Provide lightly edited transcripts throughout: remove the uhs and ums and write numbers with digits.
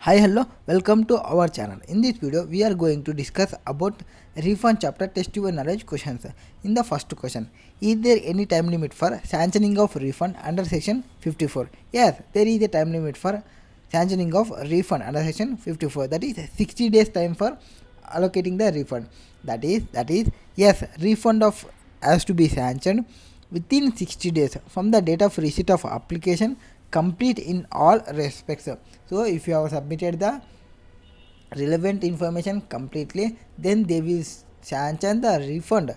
Hi, hello, welcome to our channel. In this video, we are going to discuss about refund chapter test your knowledge questions. In the first question, is there any time limit for sanctioning of refund under section 54? Yes, there is a time limit for sanctioning of refund under section 54. That is 60 days time for allocating the refund. That is yes, refund of has to be sanctioned within 60 days from the date of receipt of application, complete in all respects. So if you have submitted the relevant information completely, then they will sanction the refund.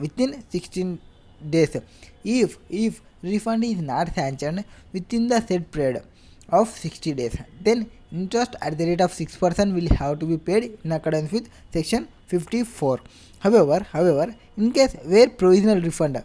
Within 16 days. If refund is not sanctioned within the set period of 60 days, then interest at the rate of 6% will have to be paid in accordance with section 54. However, in case where provisional refund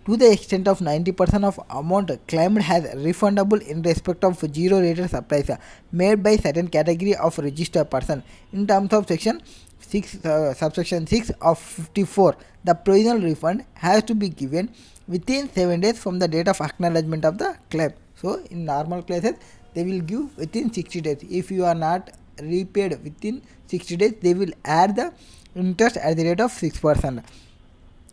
to the extent of 90% of amount claimed has refundable in respect of zero rated supplies made by certain category of registered person in terms of section 6 subsection 6 of 54, the provisional refund has to be given within 7 days from the date of acknowledgement of the claim. So in normal cases they will give within 60 days. If you are not repaid within 60 days, they will add the interest at the rate of 6%.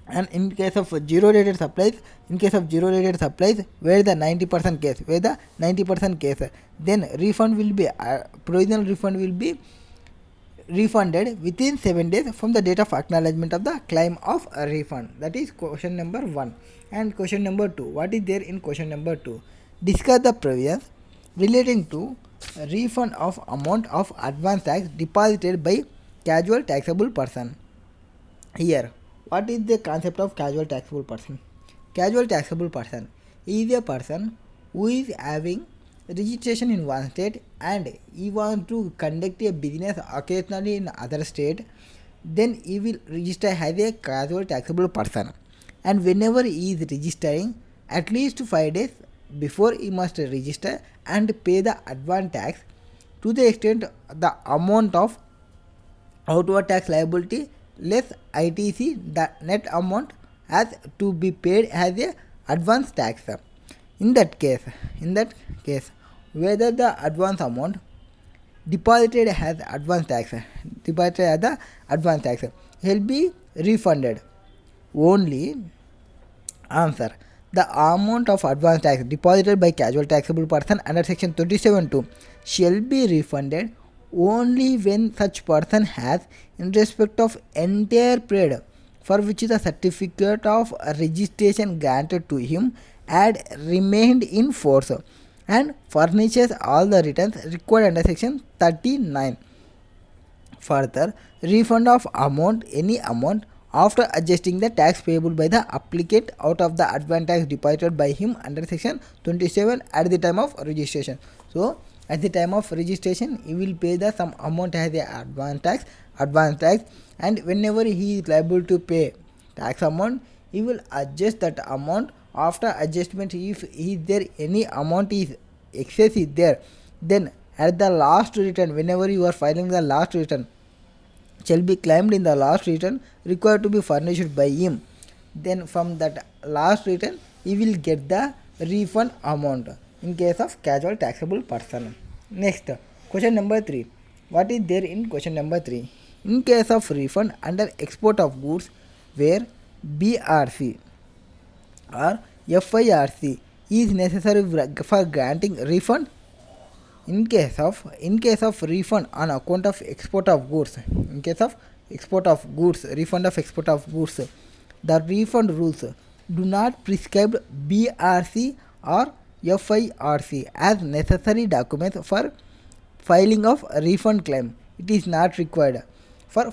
And in case of zero rated supplies, where the 90% case, then refund will be provisional refund will be refunded within 7 days from the date of acknowledgement of the claim of a refund. That is question number 1. And question number 2, what is there in question number 2? Discuss the provisions relating to refund of amount of advance tax deposited by casual taxable person. Here, what is the concept of casual taxable person? Casual taxable person is a person who is having registration in one state and he wants to conduct a business occasionally in other state. Then he will register as a casual taxable person, and whenever he is registering, at least 5 days before he must register and pay the advance tax to the extent the amount of outward tax liability less ITC, the net amount has to be paid as a advance tax. In that case, whether the advance amount deposited as advance tax will be refunded. Only answer. The amount of advance tax deposited by casual taxable person under section 27(2) shall be refunded only when such person has, in respect of entire period for which the certificate of registration granted to him, had remained in force, and furnishes all the returns required under section 39. Further, refund of any amount after adjusting the tax payable by the applicant out of the advance tax deposited by him under section 27 at the time of registration. So at the time of registration, he will pay the some amount as the advance tax, and whenever he is liable to pay tax amount, he will adjust that amount. After adjustment, if there any amount is excess is there, then at the last return, whenever you are filing the last return, shall be claimed in the last return required to be furnished by him. Then from that last return, he will get the refund amount in case of casual taxable person. Next, question number 3. What is there in question number 3? In case of refund under export of goods where BRC or FIRC is necessary for granting refund. In case of refund on account of export of goods, refund of export of goods, the refund rules do not prescribe BRC or FIRC as necessary documents for filing of a refund claim. It is not required for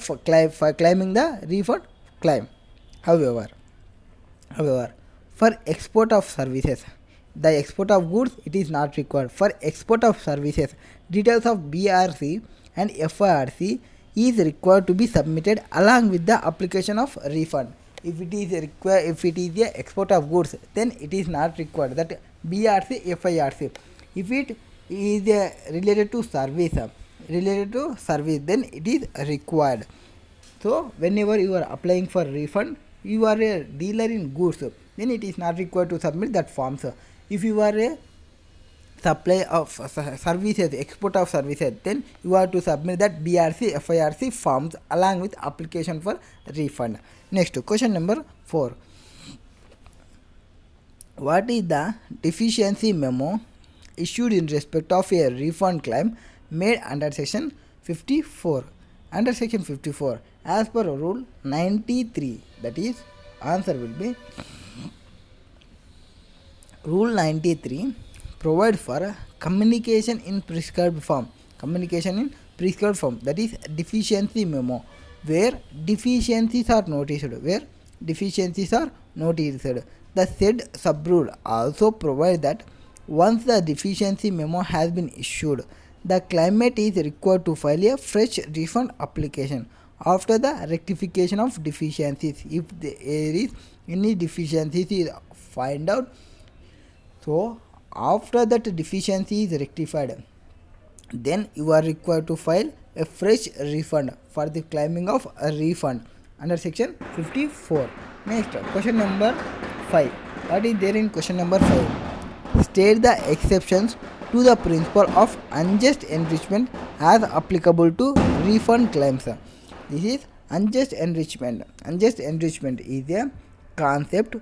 claiming the refund claim. However, for export of services, the export of goods, it is not required. For export of services, details of BRC and FIRC is required to be submitted along with the application of refund. If it is the export of goods, then it is not required that BRC, FIRC. If it is related to service, then it is required. So whenever you are applying for refund, you are a dealer in goods, then it is not required to submit that forms. If you are a supply of services, export of services, then you have to submit that BRC FIRC forms along with application for refund. Next, question number 4. What is the deficiency memo issued in respect of a refund claim made under section 54? Under section 54, as per rule 93, that is answer will be rule 93 provide for communication in prescribed form. Communication in prescribed form, that is deficiency memo, where deficiencies are noticed. The said sub-rule also provides that once the deficiency memo has been issued, the claimant is required to file a fresh refund application after the rectification of deficiencies. If there is any deficiencies is find out, so after that deficiency is rectified, then you are required to file a fresh refund for the claiming of a refund under section 54. Next, question number 5. What is there in question number 5? State the exceptions to the principle of unjust enrichment as applicable to refund claims. This is unjust enrichment. Unjust enrichment is a concept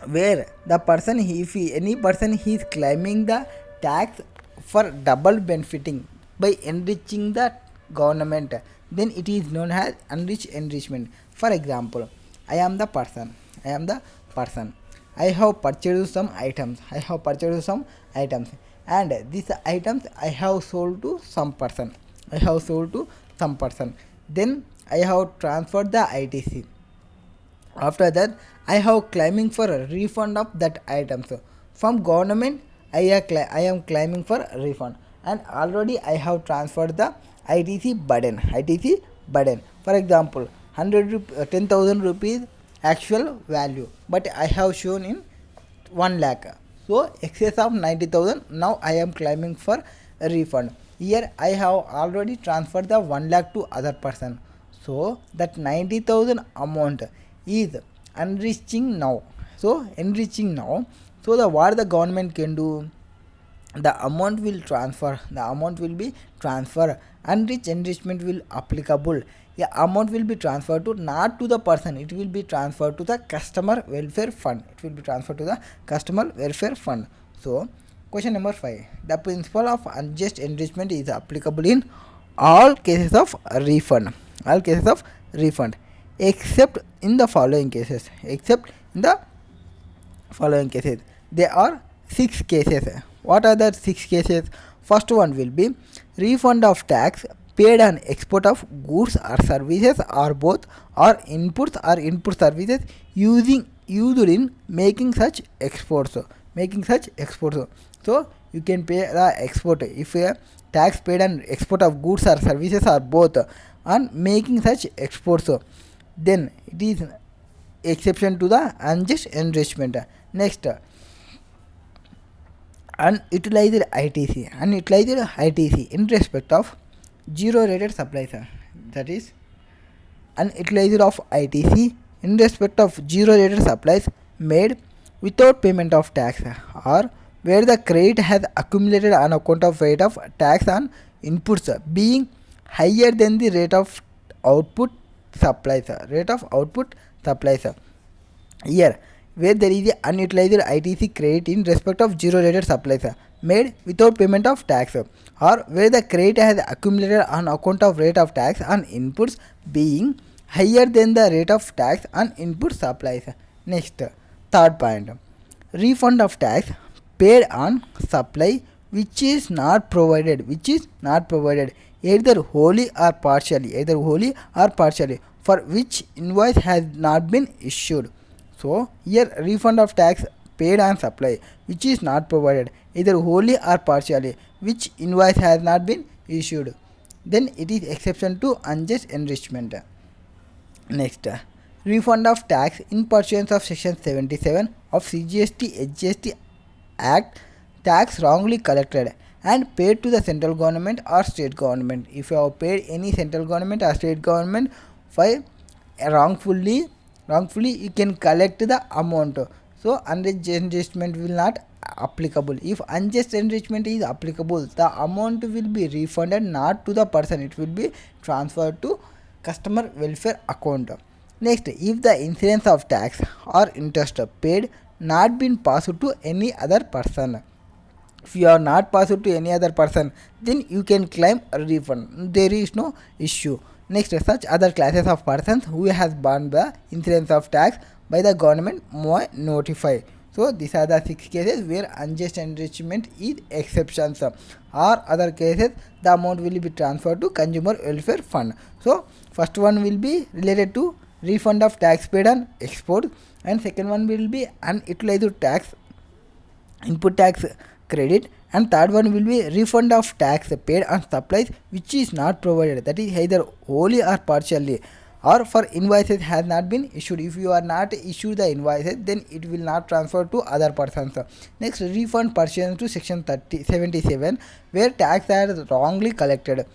where the person, if any person is claiming the tax for double benefiting by enriching the government, then it is known as unrich enrichment. For example, I am the person. I have purchased some items. And these items I have sold to some person. Then I have transferred the ITC. After that, I have claiming for a refund of that item. So from government, I am claiming for a refund, and already I have transferred the ITC burden. For example, 10,000 rupees actual value, but I have shown in 1 lakh. So excess of 90,000. Now I am claiming for a refund. Here I have already transferred the 1 lakh to other person. So that 90,000 amount is enriching now. So the what the government can do, the amount will be transferred. Unrich enrichment will applicable. The amount will be transferred to not to the person, it will be transferred to the customer welfare fund. So question number 5. The principle of unjust enrichment is applicable in all cases of refund. Except in the following cases. There are 6 cases. What are the 6 cases? First one will be refund of tax paid on export of goods or services, or both, or input services used in making such exports. So you can pay the export if a tax paid on export of goods or services, or both, on making such exports. Then it is exception to the unjust enrichment. Next, unutilized ITC in respect of zero rated supplies. That is unutilized of ITC in respect of zero rated supplies made without payment of tax, or where the credit has accumulated on account of rate of tax on inputs being higher than the rate of output supplies. Here, where there is a unutilized ITC credit in respect of zero rated supplies made without payment of tax, or where the credit has accumulated on account of rate of tax on inputs being higher than the rate of tax on input supplies. Next, third point, refund of tax paid on supply which is not provided, either wholly or partially, for which invoice has not been issued. So here refund of tax paid on supply which is not provided, either wholly or partially, which invoice has not been issued, then it is exception to unjust enrichment. Next, refund of tax in pursuance of section 77 of CGST Act, tax wrongly collected and paid to the central government or state government. If you have paid any central government or state government for wrongfully, you can collect the amount. So unjust enrichment will not applicable. If unjust enrichment is applicable, the amount will be refunded not to the person, it will be transferred to customer welfare account. Next, if the incidence of tax or interest paid not been passed to any other person, if you are not passed to any other person, then you can claim a refund, there is no issue. Next, such other classes of persons who has borne the incidence of tax by the government may notify. So these are the 6 cases where unjust enrichment is exceptions, or other cases the amount will be transferred to consumer welfare fund. So first one will be related to refund of tax paid on export, and second one will be unutilized tax input tax credit, and third one will be refund of tax paid on supplies which is not provided, that is either wholly or partially, or for invoices has not been issued. If you are not issued the invoices, then it will not transfer to other persons. Next, refund pursuant to section 77 where tax are wrongly collected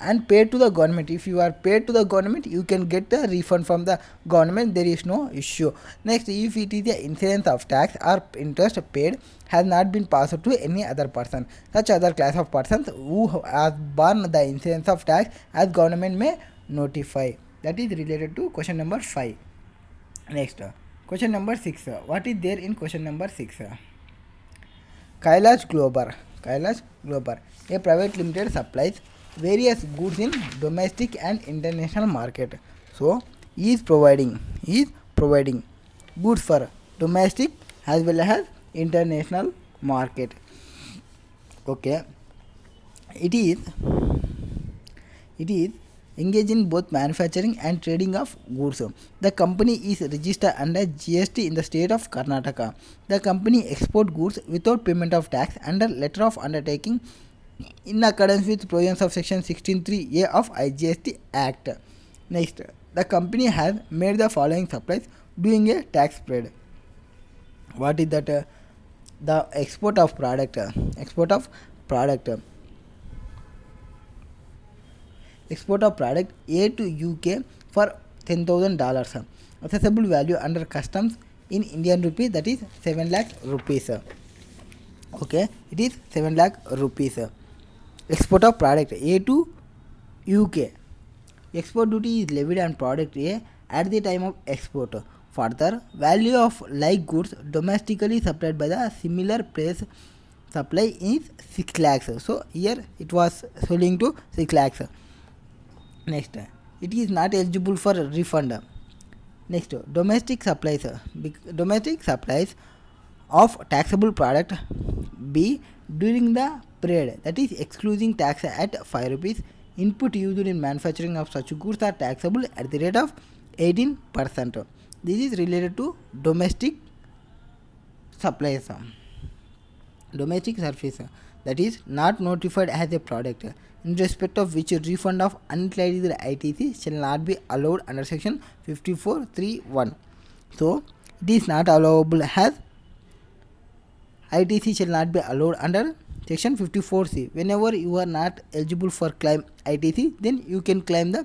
and paid to the government. If you are paid to the government, you can get the refund from the government, there is no issue. Next, if it is the incidence of tax or interest paid has not been passed to any other person, such other class of persons who have borne the incidence of tax as government may notify. That is related to question number 5. Next, question number 6. What is there in question number 6? Kailash Global, a private limited, supplies various goods in domestic and international market. So he is providing goods for domestic as well as international market. Okay, it is engaged in both manufacturing and trading of goods. The company is registered under GST in the state of Karnataka. The company export goods without payment of tax under letter of undertaking in accordance with provisions of section 16(3)(a) of IGST Act. Next, the company has made the following supplies during a tax period. What is that? The export of product A to UK for $10,000, accessible value under customs in Indian rupee, that is 7 lakh rupees. Okay, it is 7 lakh rupees. Export of product A to UK. Export duty is levied on product A at the time of export. Further, value of like goods domestically supplied by the similar place supply is 6 lakhs. So here it was selling to 6 lakhs. Next, it is not eligible for refund. Next, domestic supplies of taxable product B during the period, that is excluding tax at 5 rupees. Input used in manufacturing of such goods are taxable at the rate of 18%. This is related to domestic supplies. Domestic surface, that is not notified as a product, in respect of which a refund of unutilized ITC shall not be allowed under section 54(3)(1). So it is not allowable as ITC shall not be allowed under section 54(c). Whenever you are not eligible for claim ITC, then you can claim the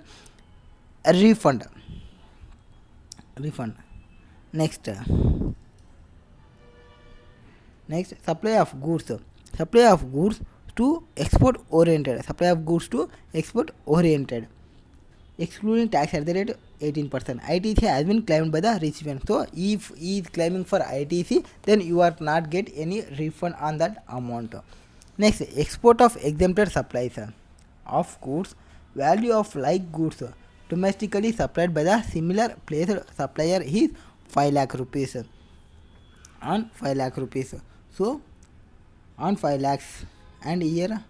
refund. Next, supply of goods to export oriented, excluding tax at the rate 18%. ITC has been claimed by the recipient. So if he is claiming for ITC, then you are not get any refund on that amount. Next, export of exempted supplies of goods, value of like goods domestically supplied by the similar place supplier is 5 lakh rupees. On 5 lakh rupees. So on 5 lakhs, and here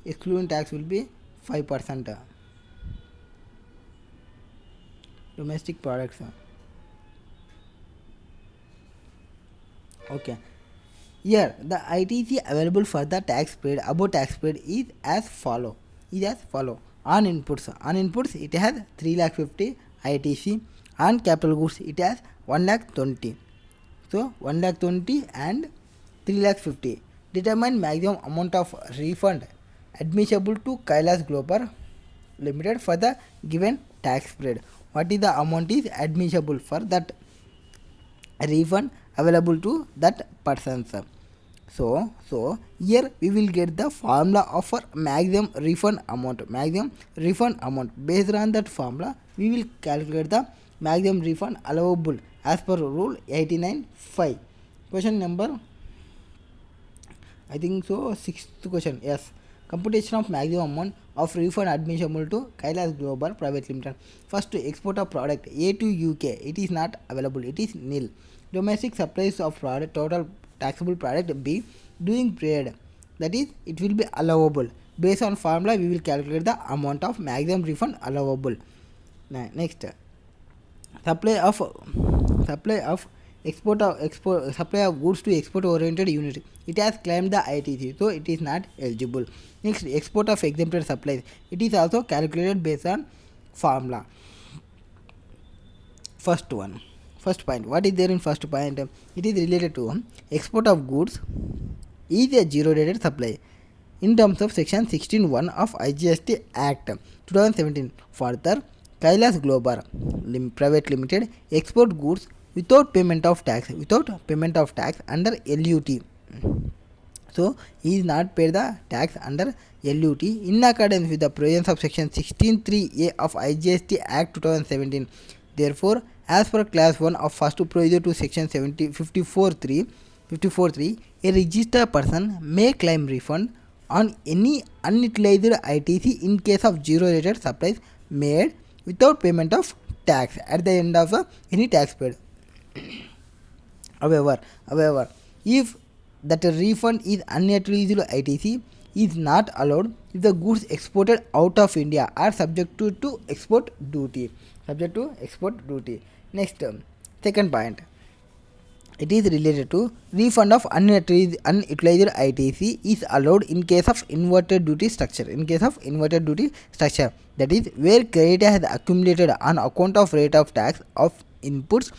excluding tax will be 5%. Domestic products. Okay. Here the ITC available for the tax paid above tax paid is as follow. On inputs it has 3 lakh 50 ITC. On capital goods it has 1 lakh 20. So 1 lakh 20 and 3 lakh 50. Determine maximum amount of refund admissible to Kailash Global Limited for the given tax period. What is the amount is admissible for that refund available to that persons. So here we will get the formula of our maximum refund amount. Based on that formula, we will calculate the maximum refund allowable as per rule 89.5. Question number, I think so, sixth question. Yes, computation of maximum amount of refund admissible to Kailas Global Private Limited. First, to export of product A to UK, it is not available, it is nil. Domestic supplies of product, total taxable product B during period, that is it will be allowable. Based on formula, we will calculate the amount of maximum refund allowable. Next, supply of supply of goods to export oriented unit, it has claimed the ITC, so it is not eligible. Next, export of exempted supplies, it is also calculated based on formula. First point, what is there in first point? It is related to export of goods is a zero rated supply in terms of section 16(1) of IGST Act 2017. Further, Kailas Global Private Limited export goods without payment of tax under LUT. So he is not paid the tax under LUT in accordance with the provisions of section 16(3)(a) of IGST Act 2017. Therefore, as per class 1 of first provision to section 54(3), a registered person may claim refund on any unutilized ITC in case of zero rated supplies made without payment of tax at the end of any tax paid. However, if that a refund is unutilized ITC is not allowed if the goods exported out of India are subject to export duty. Next, second point, it is related to refund of unutilized ITC is allowed in case of inverted duty structure. That is where credit has accumulated on account of rate of tax of inputs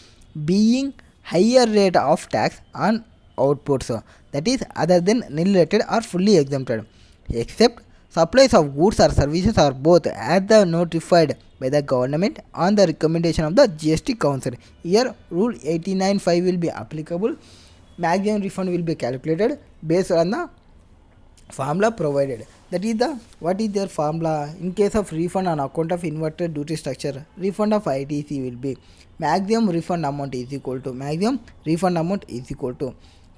being higher rate of tax on outputs, that is other than nil rated or fully exempted, except supplies of goods or services or both as the notified by the government on the recommendation of the GST Council. Here rule 89.5 will be applicable. Maximum refund will be calculated based on the formula provided. That is the what is their formula in case of refund on account of inverted duty structure. Refund of ITC will be maximum refund amount is equal to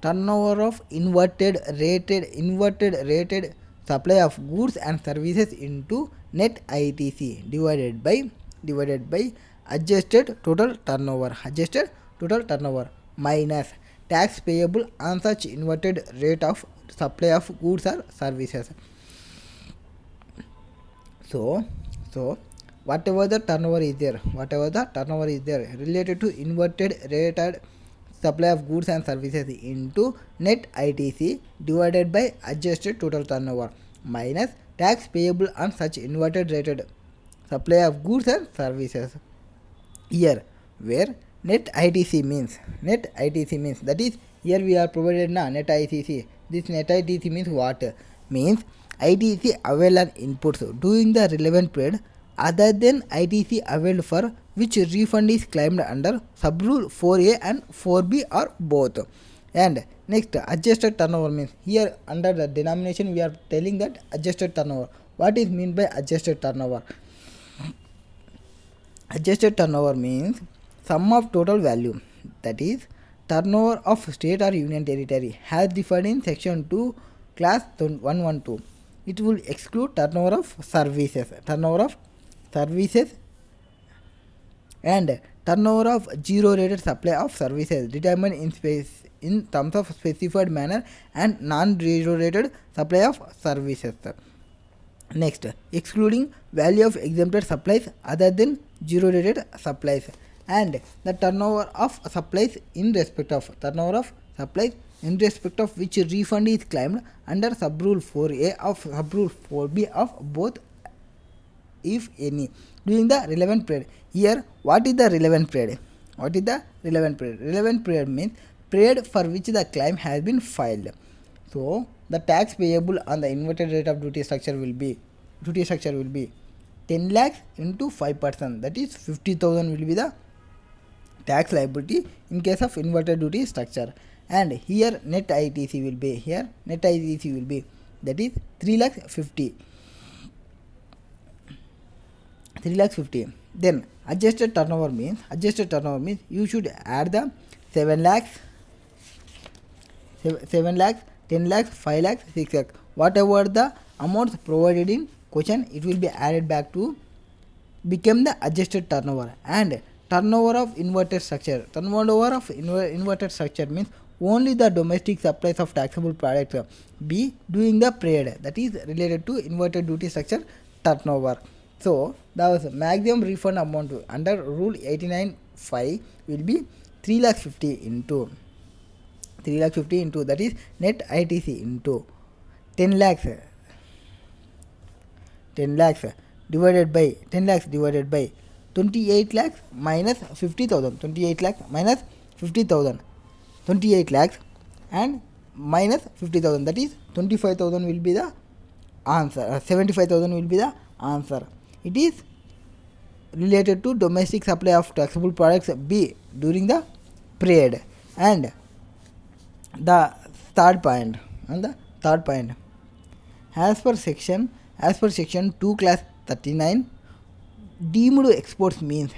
turnover of inverted rated supply of goods and services into net ITC divided by adjusted total turnover minus tax payable on such inverted rate of supply of goods or services. So whatever the turnover is there related to inverted rated supply of goods and services into net ITC divided by adjusted total turnover minus tax payable on such inverted rated supply of goods and services. Here where net ITC means that is here we are provided net ITC. This net ITC means what? Means ITC availed on inputs during the relevant period other than ITC availed for which refund is claimed under subrule 4A and 4B or both. And next, adjusted turnover means here under the denomination we are telling that adjusted turnover. What is meant by adjusted turnover? Adjusted turnover means sum of total value, that is turnover of state or union territory has defined in section 2 class 112. It will exclude turnover of services and turnover of zero rated supply of services determined in terms of specified manner and non-zero rated supply of services. Next, excluding value of exempted supplies other than zero rated supplies and the turnover of supplies in respect of which refund is claimed under subrule 4A of subrule 4B of both if any during the relevant period. Here what is the relevant period? Relevant period means period for which the claim has been filed. So the tax payable on the inverted rate of duty structure will be 10 lakhs into 5%, that is 50,000 will be the tax liability in case of inverted duty structure. And here net ITC will be, that is 3 lakhs 50. Then adjusted turnover means you should add the 7 lakhs, 10 lakhs, 5 lakhs, 6 lakhs, whatever the amounts provided in question, it will be added back to become the adjusted turnover. And turnover of inverted structure means only the domestic supplies of taxable products be doing the period that is related to inverted duty structure turnover. So the maximum refund amount under rule 89(5) will be 3 lakhs 50 into that is net ITC into 10 lakhs divided by 28 lakhs minus 50,000, 28 lakhs and minus 50,000, that is 25,000 will be the answer, 75,000 will be the answer. It is related to domestic supply of taxable products B during the period. And the third point, as per section 2 class 39, deemed exports means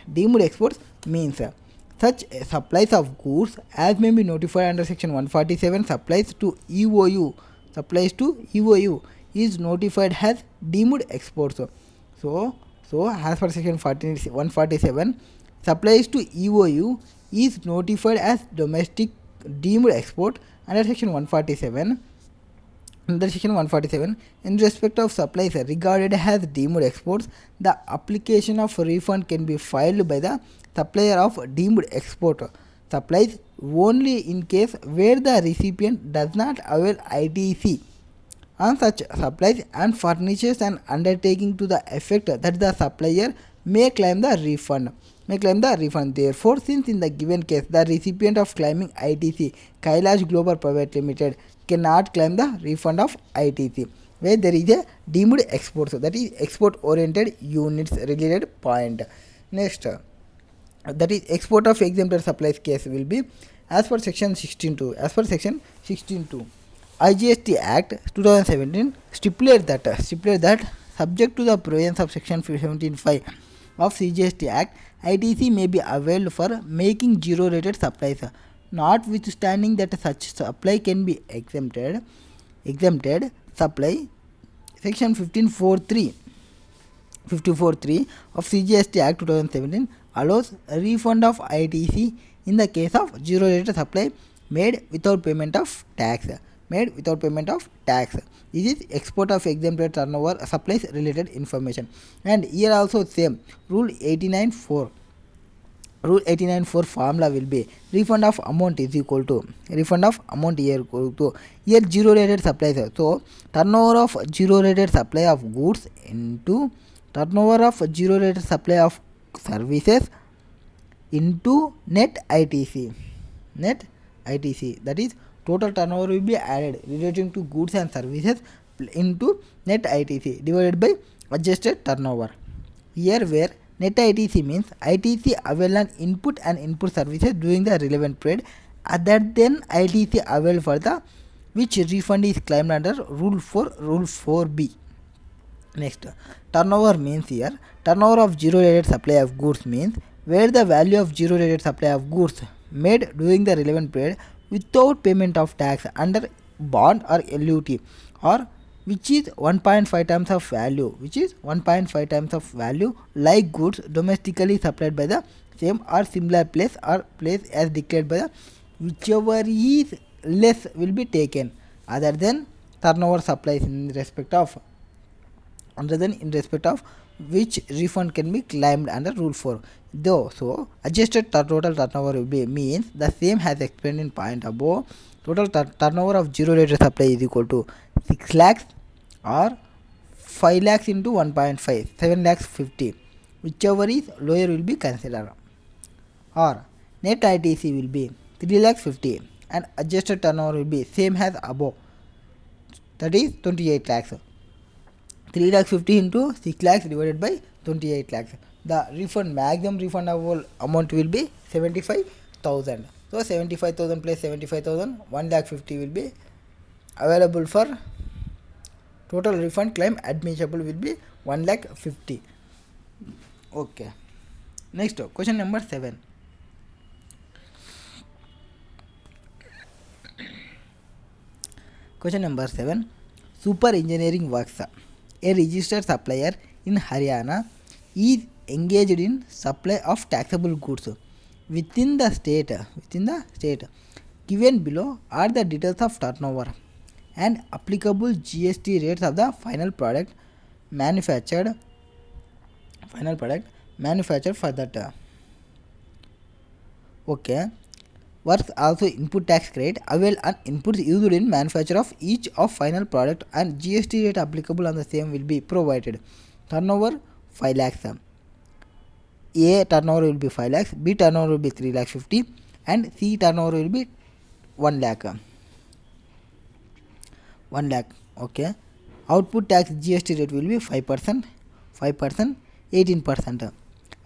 such supplies of goods as may be notified under section 147 supplies to EOU is notified as deemed exports. So as per section 147, supplies to EOU is notified as domestic deemed export under section 147. In respect of supplies regarded as deemed exports, the application of refund can be filed by the supplier of deemed export supplies only in case where the recipient does not avail ITC on such supplies and furnishes an undertaking to the effect that the supplier may claim the refund. Therefore, since in the given case the recipient of claiming ITC, Kailash Global Private Limited, cannot claim the refund of ITC where there is a deemed export, so that is export oriented units related point. Next, that is export of exempted supplies case will be as per section 16.2. IGST Act 2017 stipulate that subject to the provisions of section 17.5 of CGST Act, ITC may be availed for making zero rated supplies, notwithstanding that such supply can be exempted. Supply section 54.3 of CGST Act 2017 allows a refund of ITC in the case of zero rated supply made without payment of tax. This is export of exempted turnover supplies related information. And here also same rule 89.4 formula will be refund of amount is equal to here zero rated supplies. So turnover of zero rated supply of goods into turnover of zero rated supply of services into net ITC, that is total turnover will be added relating to goods and services into net ITC divided by adjusted turnover. Here where net ITC means ITC availed on input and input services during the relevant period other than ITC availed for the which refund is claimed under rule 4B. Next, turnover means here turnover of zero rated supply of goods means where the value of zero rated supply of goods made during the relevant period without payment of tax under bond or LUT or which is 1.5 times of value like goods domestically supplied by the same or similar place as declared by the whichever is less will be taken other than turnover supplies in respect of which refund can be claimed under rule 4. Though so adjusted total turnover will be means the same as explained in point above. Total turnover of zero rated supply is equal to 6 lakhs or 5 lakhs into 1.5, 7 lakhs 50, whichever is lower will be considered. Or net ITC will be 3 lakhs 50 and adjusted turnover will be same as above, that is 28 lakhs. 3 lakhs 50 into 6 lakhs divided by 28 lakhs. the refund maximum refundable amount will be 75,000. So 75,000 plus 75,000, 1,50,000 will be available for total refund claim admissible will be 1,50,000. Okay. Next question number 7. Question number 7. Super Engineering Works. A registered supplier in Haryana is engaged in supply of taxable goods within the state. Given below are the details of turnover and applicable GST rates of the final product manufactured for that. Okay. Works also input tax credit available on inputs used in manufacture of each of final product, and GST rate applicable on the same will be provided. Turnover 5 lakhs. A turnover will be 5 lakhs, B turnover will be 3 lakh 50, and C turnover will be 1 lakh. 1 lakh. Okay. Output tax GST rate will be 5%, 18%.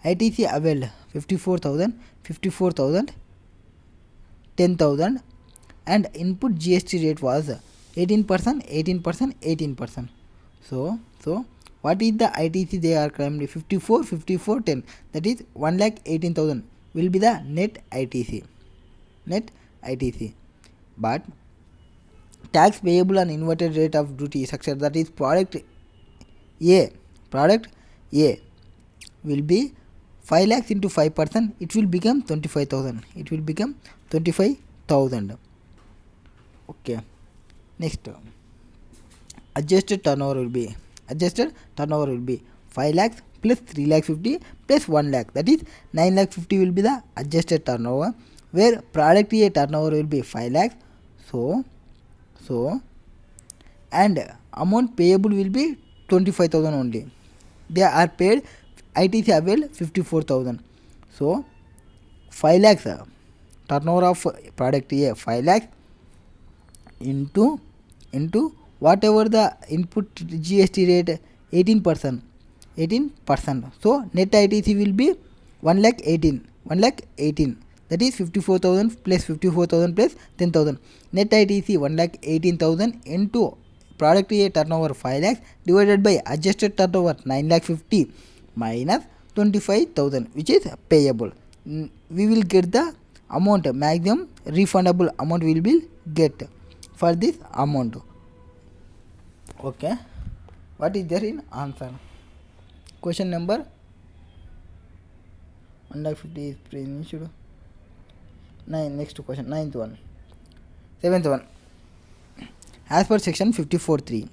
ITC availed 54,000, 10,000, and input GST rate was 18%. So what is the ITC they are claimed? 54, 10. That is 1,18,000 will be the net ITC. But tax payable on inverted rate of duty structure, that is product A will be 5 lakhs into 5%, it will become 25,000. Okay. Next, adjusted turnover will be 5 lakhs plus 3 lakh 50 plus 1 lakh, that is 9 lakh 50 will be the adjusted turnover, where product A turnover will be 5 lakhs. So and amount payable will be 25,000 only. They are paid ITC avail 54,000. So 5 lakhs turnover of product A 5 lakhs into whatever the input GST rate 18%. So net ITC will be 1,18,000. That is 54,000 plus 10,000. Net ITC 1,18,000 into product A turnover 5 lakhs divided by adjusted turnover 9 lakh 50 minus 25,000, which is payable. We will get the amount, maximum refundable amount we will get for this amount. Okay. What is there in answer? Question number 150 is pre-issued. 9. Next question, 9th one. 7th one. As per section 54(3)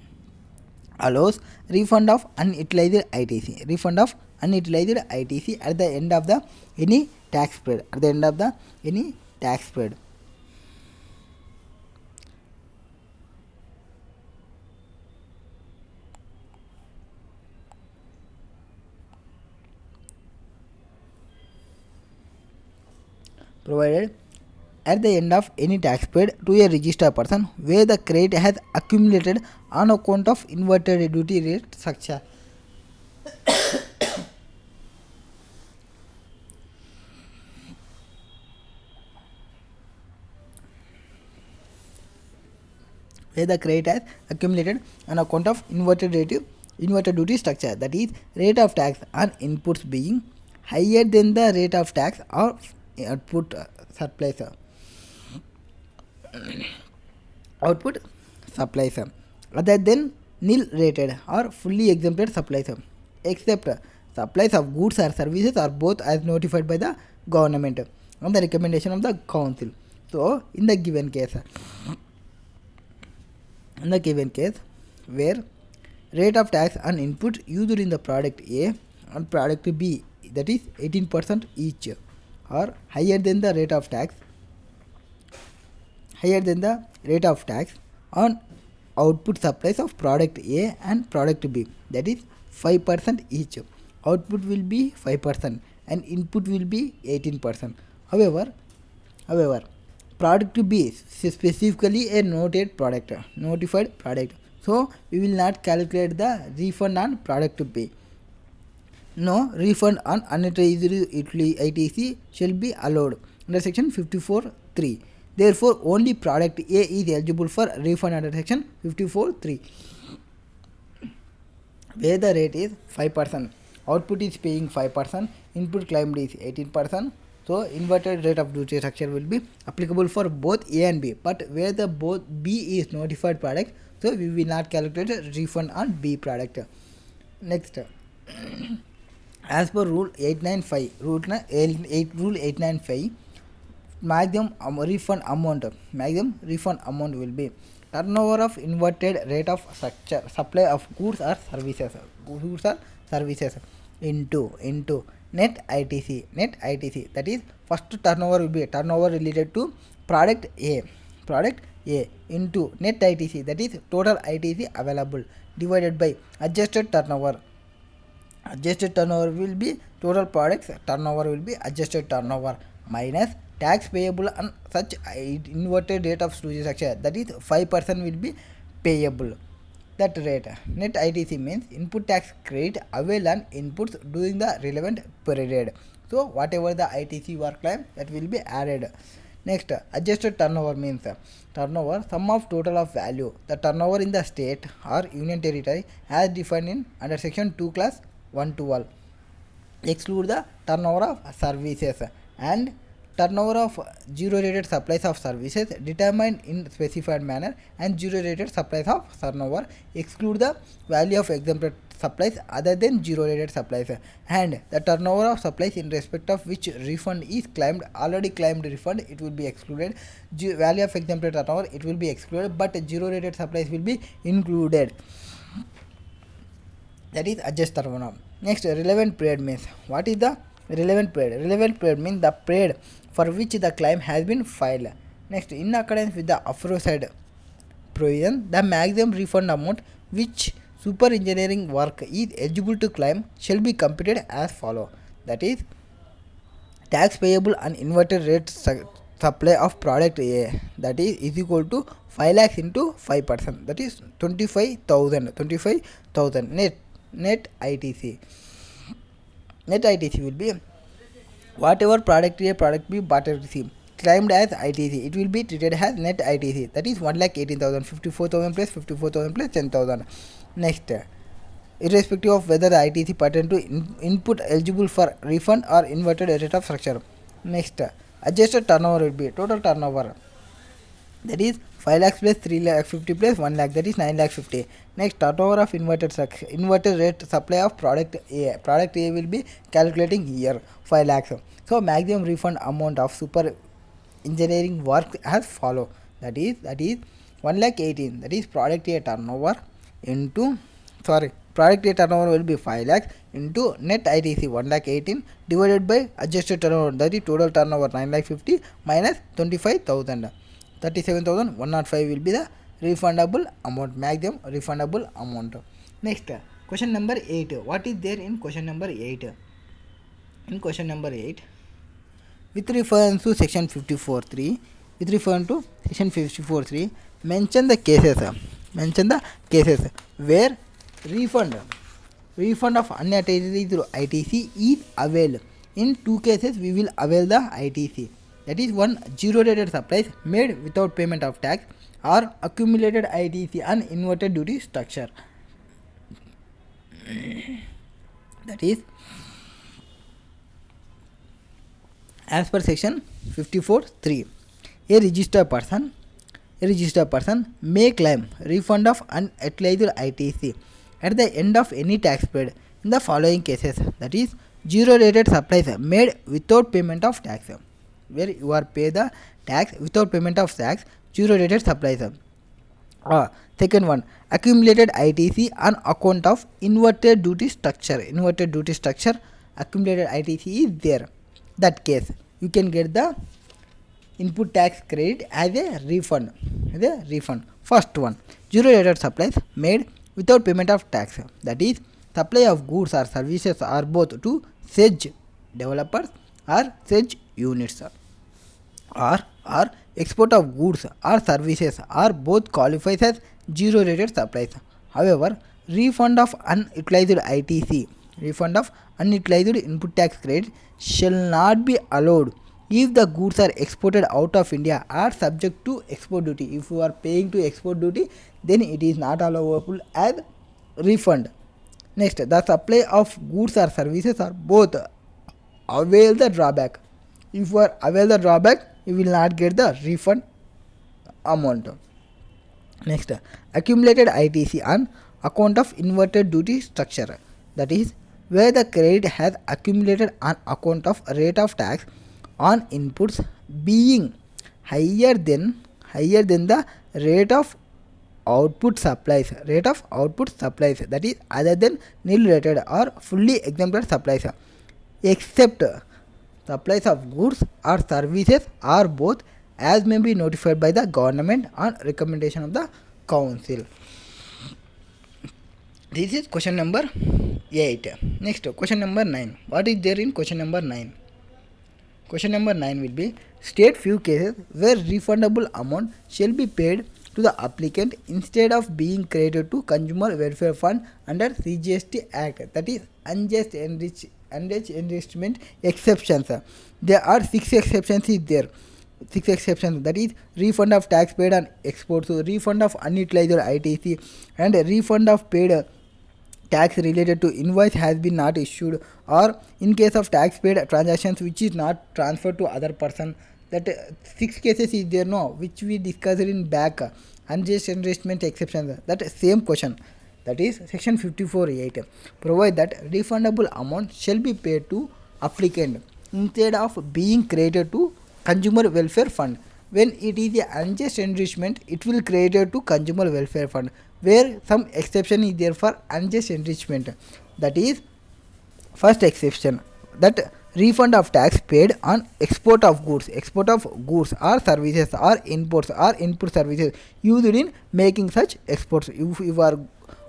allows refund of unutilized ITC. At the end of the any tax period. Provided at the end of any tax period to a registered person where the credit has accumulated on account of inverted duty rate structure. Where the credit has accumulated on account of inverted duty structure, that is rate of tax on inputs being higher than the rate of tax or output supplies other than nil rated or fully exempted supplies, except supplies of goods or services are both as notified by the government on the recommendation of the council. So in the given case where rate of tax on input used in the product A and product B, that is 18% each, or higher than the rate of tax on output supplies of product A and product B, that is 5% each. Output will be 5% and input will be 18%. However, product B is specifically a notified product. So we will not calculate the refund on product B. no refund on unutilized ITC shall be allowed under section 54(3). Therefore only product A is eligible for refund under section 54(3), where the rate is 5%, output is paying 5%, input claimed is 18%. So inverted rate of duty structure will be applicable for both A and B, but where the both B is notified product, so we will not calculate a refund on B product. Next, as per rule 895, rule 895, maximum refund amount will be turnover of inverted rate of structure supply of goods or services into net ITC, that is first turnover will be turnover related to product A into net ITC, that is total ITC available, divided by adjusted turnover will be total products turnover will be adjusted turnover minus tax payable on such inverted rate of duty structure, that is 5% will be payable. That rate net ITC means input tax credit availed on inputs during the relevant period. So whatever the ITC you are claimed, that will be added. Next, adjusted turnover means turnover sum of total of value the turnover in the state or union territory as defined in under section 2 class 112, exclude the turnover of services and turnover of zero rated supplies of services determined in specified manner, and zero rated supplies of turnover exclude the value of exempted supplies other than zero rated supplies, and the turnover of supplies in respect of which refund is claimed, already claimed refund, it will be excluded. Value of exempted turnover, it will be excluded, but zero rated supplies will be included. That is adjusted turnover. Next, relevant period means what is the relevant period? Relevant period means the period for which the claim has been filed. Next, in accordance with the aforesaid provision, the maximum refund amount which super engineering work is eligible to claim shall be computed as follow. That is tax payable on inverted rate supply of product A, that is equal to 5 lakhs into 5%, that is 25,000 net ITC. Net ITC will be whatever product A, product B, product C claimed as ITC, it will be treated as net ITC, that is 1,18,000, 54,000 plus 54,000 plus 10,000. Next, irrespective of whether the ITC pertain to input eligible for refund or inverted rate of structure. Next, adjusted turnover will be total turnover, that is 5 lakhs plus 3 lakh 50 plus 1 lakh, that is 9 lakh 50. Next, turnover of inverted rate supply of product A. Product A will be calculating here 5 lakhs. So maximum refund amount of super engineering work as follow. That is 1,18,000. That is product A turnover into product A turnover will be 5 lakhs into net ITC 1,18,000 divided by adjusted turnover, that is total turnover 9 lakh 50 minus 25,000. 37,105 will be the refundable amount, maximum refundable amount. Next, question number 8. What is there in question number 8? In question number 8, with reference to section 54.3, mention the cases where refund of unattached ITC is availed. In 2 cases we will avail the ITC. That is, 1, zero rated supplies made without payment of tax, or accumulated ITC on inverted duty structure. That is, as per section 54.3, a registered person may claim refund of unutilized ITC at the end of any tax period in the following cases. That is, zero rated supplies made without payment of tax, where you are pay the tax without payment of tax, zero rated supplies. Second one, accumulated ITC on account of inverted duty structure. Accumulated ITC is there. That case, you can get the input tax credit as a refund. First one, zero rated supplies made without payment of tax. That is, supply of goods or services are both to SEJ developers or SEJ units, or export of goods or services are both qualifies as zero rated supplies. However, refund of unutilized ITC refund of unutilized input tax credit shall not be allowed if the goods are exported out of India or subject to export duty. If you are paying to export duty, then it is not allowable as refund. Next, the supply of goods or services are both avail the drawback. If you are avail the drawback, you will not get the refund amount. Next, accumulated ITC on account of inverted duty structure, that is where the credit has accumulated on account of rate of tax on inputs being higher than the rate of output supplies, that is other than nil rated or fully exempted supplies, except supplies of goods or services or both, as may be notified by the government on recommendation of the council. This is question number 8. Next, question number 9. What is there in question number 9? Question number 9 will be state few cases where refundable amount shall be paid to the applicant instead of being credited to Consumer Welfare Fund under CGST Act, that is unjust enrichment exceptions. There are 6 exceptions is there. 6 exceptions, that is refund of tax paid on exports, so refund of unutilized ITC, and refund of paid tax related to invoice has been not issued, or in case of tax paid transactions which is not transferred to other person. That 6 cases is there, no, which we discussed in back, unjust enrichment exceptions. That same question, that is section 54(8) provide that refundable amount shall be paid to applicant instead of being credited to Consumer Welfare Fund. When it is a unjust enrichment, it will credited to Consumer Welfare Fund, where some exception is there for unjust enrichment. That is first exception, that refund of tax paid on export of goods or services or imports or input services used in making such exports. If you are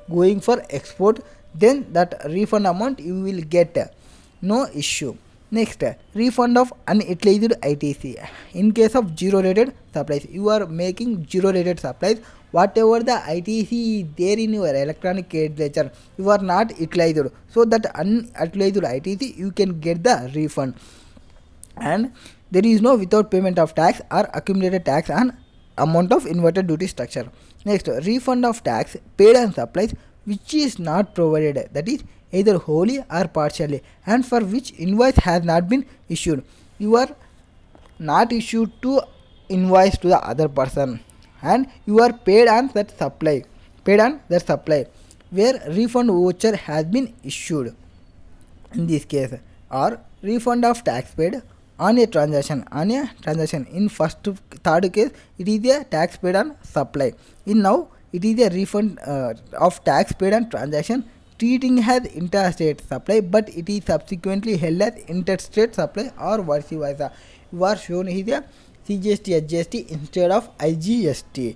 going for export, then that refund amount you will get, no issue. Next, refund of unutilized ITC. In case of zero rated supplies, you are making zero rated supplies, whatever the ITC is there in your electronic credit ledger, you are not utilized, so that unutilized ITC you can get the refund, and there is no without payment of tax or accumulated tax on amount of inverted duty structure. Next, refund of tax paid on supplies which is not provided, that is either wholly or partially, and for which invoice has not been issued. You are not issued to invoice to the other person, and you are paid on that supply, where refund voucher has been issued in this case, or refund of tax paid on a transaction. In first third case it is a tax paid on supply. In now it is a refund of tax paid on transaction treating as interstate supply, but it is subsequently held as interstate supply or vice versa. You are shown here CGST SGST instead of IGST.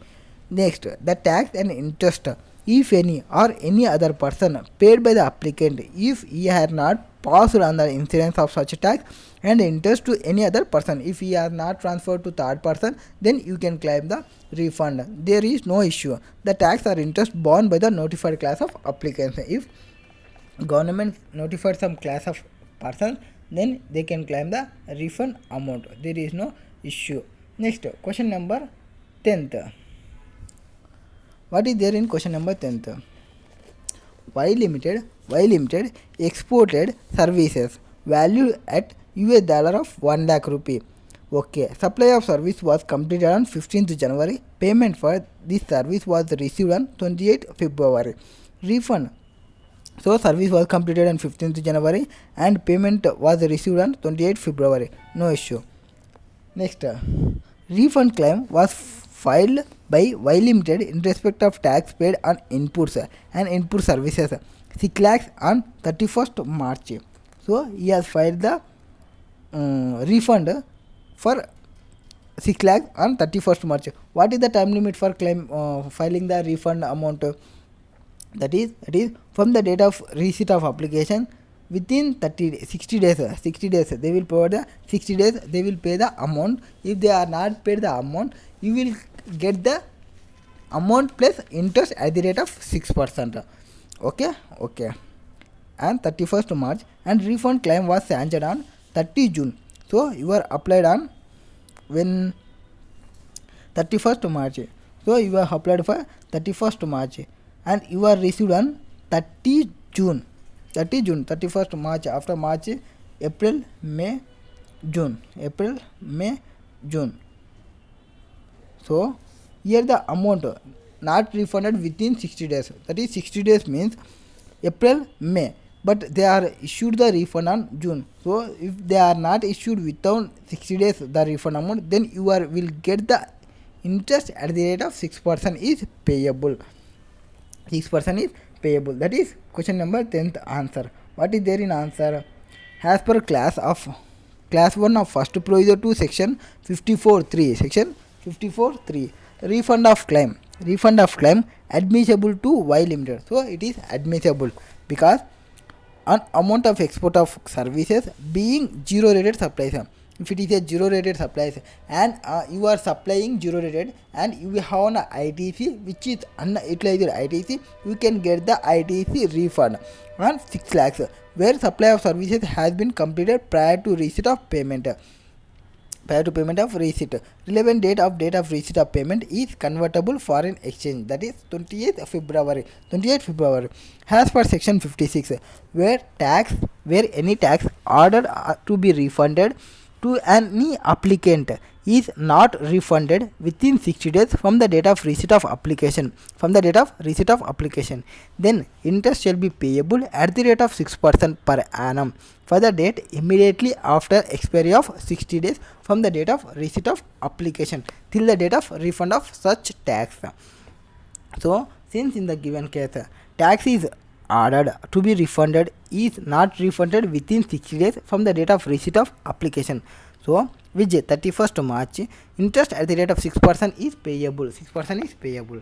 Next, the tax and interest, if any, or any other person paid by the applicant if he has not passed on the incidence of such tax and interest to any other person, if he has not transferred to third person, then you can claim the refund. There is no issue. The tax or interest borne by the notified class of applicants. If government notified some class of person, then they can claim the refund amount. There is no issue. Next, question number 10th. What is there in question number 10th? Y limited exported services valued at $1 of 1 lakh rupee. Okay, supply of service was completed on 15th January. Payment for this service was received on 28th February. Refund. So service was completed on 15th January and payment was received on 28th February. No issue. Next, refund claim was filed by Y Limited in respect of tax paid on inputs and input services 6 lakhs on 31st March. So he has filed the refund for 6 lakhs on 31st March. What is the time limit for claim filing the refund amount? That is from the date of receipt of application within 60 days they will provide the 60 days they will pay the amount. If they are not paid the amount, you will get the amount plus interest at the rate of 6%. Okay. and 31st March, and refund claim was sanctioned on 30 June. So you are applied on when 31st March. So you are applied for 31st March and you are received on 30 June. 31st March, after March, April, May, June. So here the amount not refunded within 60 days. That is 60 days means April, May. But they are issued the refund on June. So if they are not issued within 60 days the refund amount, then you will get the interest at the rate of 6% is payable. 6% is payable. That is question number 10th answer. What is there in answer? As per class 1 of first proviso to section 54.3. Section 54.3. Refund of claim admissible to Y limited. So it is admissible because on amount of export of services being zero rated supplies. If it is a zero rated supplies and you are supplying zero rated and you have an ITC which is unutilized ITC, you can get the ITC refund on 6 lakhs where supply of services has been completed prior to receipt of payment. Relevant date of receipt of payment is convertible foreign exchange, that is 28th February. As per section 56, where any tax ordered to be refunded to any applicant is not refunded within 60 days from the date of receipt of application. Then interest shall be payable at the rate of 6% per annum for the date immediately after expiry of 60 days from the date of receipt of application till the date of refund of such tax. So since in the given case tax is ordered to be refunded is not refunded within 60 days from the date of receipt of application, so which 31st March interest at the rate of 6% is payable.